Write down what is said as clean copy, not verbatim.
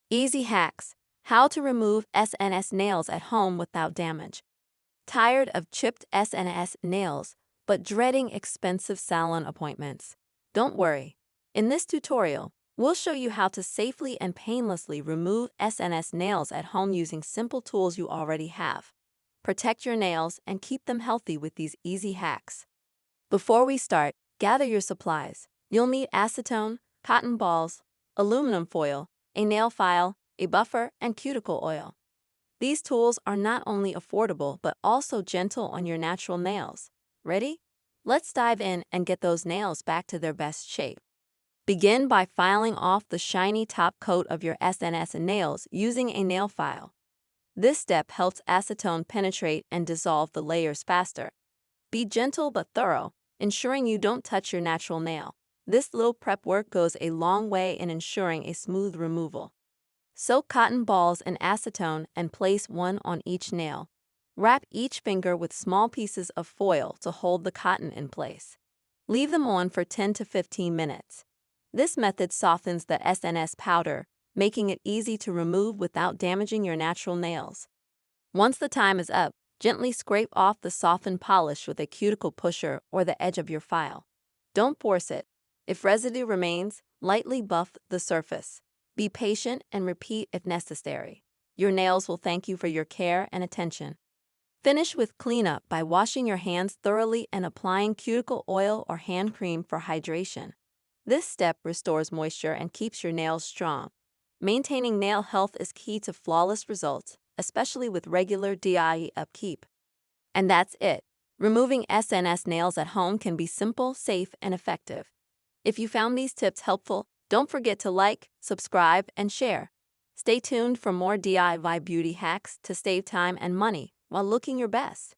Easy hacks. How to remove SNS nails at home without damage. Tired of chipped SNS nails, but dreading expensive salon appointments? Don't worry. In this tutorial, we'll show you how to safely and painlessly remove SNS nails at home using simple tools you already have. Protect your nails and keep them healthy with these easy hacks. Before we start, gather your supplies. You'll need acetone, cotton balls, aluminum foil, a nail file, a buffer, and cuticle oil. These tools are not only affordable but also gentle on your natural nails. Ready? Let's dive in and get those nails back to their best shape. Begin by filing off the shiny top coat of your SNS nails using a nail file. This step helps acetone penetrate and dissolve the layers faster. Be gentle but thorough, ensuring you don't touch your natural nail. This little prep work goes a long way in ensuring a smooth removal. Soak cotton balls in acetone and place one on each nail. Wrap each finger with small pieces of foil to hold the cotton in place. Leave them on for 10 to 15 minutes. This method softens the SNS powder, making it easy to remove without damaging your natural nails. Once the time is up, gently scrape off the softened polish with a cuticle pusher or the edge of your file. Don't force it. If residue remains, lightly buff the surface. Be patient and repeat if necessary. Your nails will thank you for your care and attention. Finish with cleanup by washing your hands thoroughly and applying cuticle oil or hand cream for hydration. This step restores moisture and keeps your nails strong. Maintaining nail health is key to flawless results, especially with regular DIY upkeep. And that's it. Removing SNS nails at home can be simple, safe, and effective. If you found these tips helpful, don't forget to like, subscribe, and share. Stay tuned for more DIY beauty hacks to save time and money while looking your best.